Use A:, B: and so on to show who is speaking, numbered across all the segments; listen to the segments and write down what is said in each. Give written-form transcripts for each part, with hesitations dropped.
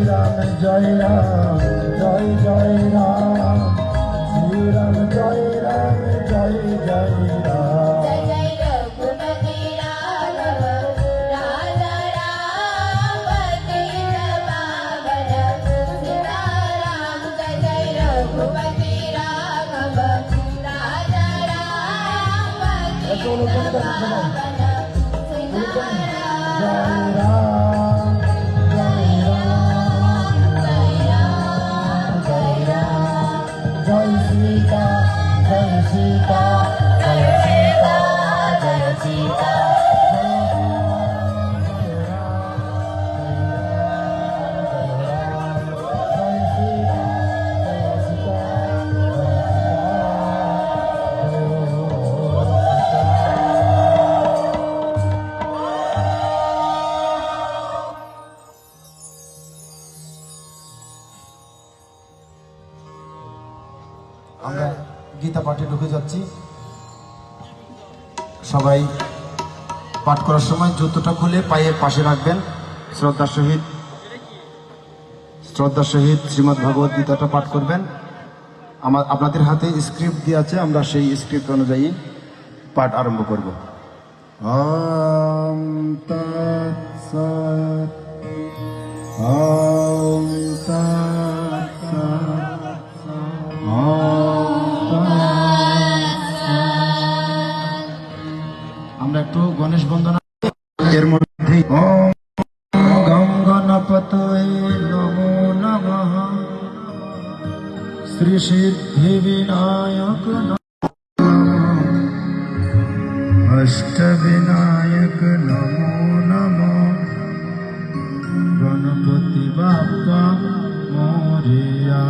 A: রাম জয় রাম জয় জয় রাম শ্রী রাম জয় রাম জয় জয় রাম जय सीता जय सीता जय सीता जय सीता আমরা গীতা পাঠে ঢুকে যাচ্ছি। সবাই পাঠ করার সময় জুতোটা খুলে পায়ের পাশে রাখবেন। শ্রদ্ধার সহিত শ্রীমদ্ ভগবদ গীতাটা পাঠ করবেন। আপনাদের হাতে স্ক্রিপ্ট দিয়ে আছে, আমরা সেই স্ক্রিপ্ট অনুযায়ী পাঠ আরম্ভ করব। ওম তৎসৎ ওম তৎসৎ আমরা একটু গণেশ বন্দনা এর মধ্যে ওম গং গণপতয়ে নমো নমঃ শ্রী সিদ্ধি বিনায়ক অষ্ট বিনায়ক নমো নমঃ গণপতি বাপ্পা মোরিয়া।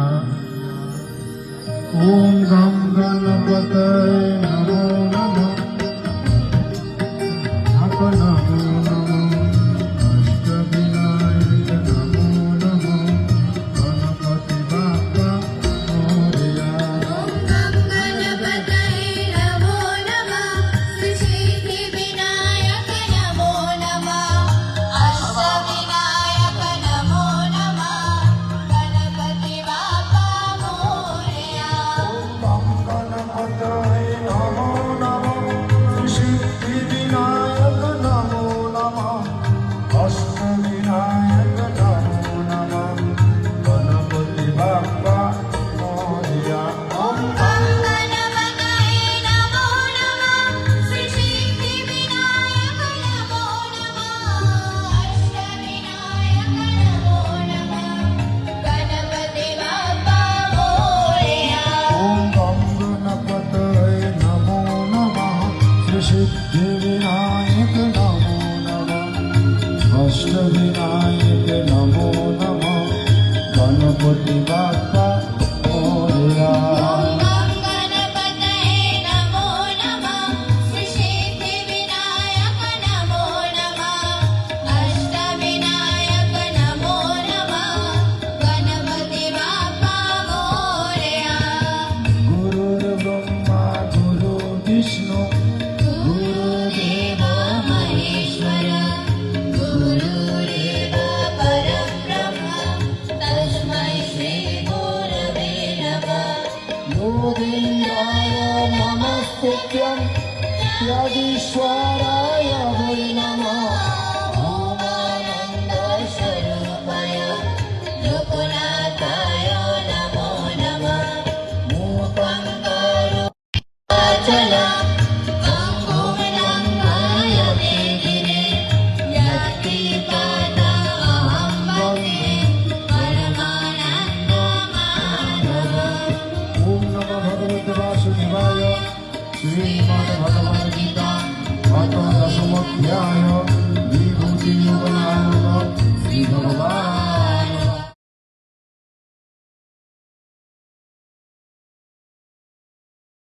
A: ওম গং গণপতয়ে নমো নমঃ নমো নমঃ অষ্টবিনায়ক নমো নমঃ গণপতি বাপ্পা মোরিয়া।
B: ওম গং গণপতয়ে নমো নমঃ শ্রী সিদ্ধি বিনায়ক নমো নমঃ অষ্টবিনায়ক নমো নমঃ গণপতি বাপ্পা মোরিয়া।
A: ওম গং গণপতয়ে নমো নমঃ শ্রী সিদ্ধি বিনায়ক নমো নমঃ অষ্টবিনায়ক নমো নমঃ গণপতি বাপ্পা মোরিয়া।
B: ওম গং গণপতয়ে নমো নমঃ শ্রী সিদ্ধি বিনায়ক নমো নমঃ অষ্টবিনায়ক নমো নমঃ গণপতি বাপ্পা মোরিয়া।
A: ওম গং গণপতয়ে নমো নমঃ শ্রী সিদ্ধি বিনায়ক নমো নমঃ অষ্টবিনায়ক নমো নমঃ গণপতি বাপ্পা মোরিয়া।
B: ওম গং গণপতয়ে নমো নমঃ শ্রী সিদ্ধি বিনায়ক নমো নমঃ অষ্টবিনায়ক নমো নমঃ গণপতি বাপ্পা মোরিয়া।
A: গুরুর ব্রহ্মা গুরু বিষ্ণু
B: গুরুদেব মহেশ্বর গুরুরেব পরম ব্রহ্ম তস্मै শ্রী গুরবে নমঃ।
A: योगीन्द्राय नमस्तेभ्यं यदीश्वराय वै नमः।
B: ओमानन्द स्वरूपाय लोकनाथाय नमो नमः।
A: मूकं
B: अचलं पङ्गुं लङ्घय वेगिरे यत्कृपातमहं वन्दे परमानन्दमाधवम्।
A: ओम नमो भगवते वासुदेवाय। श्रीमद्भगवद्गीता अथ दशमोऽध्याय विभूति योग श्री भगवान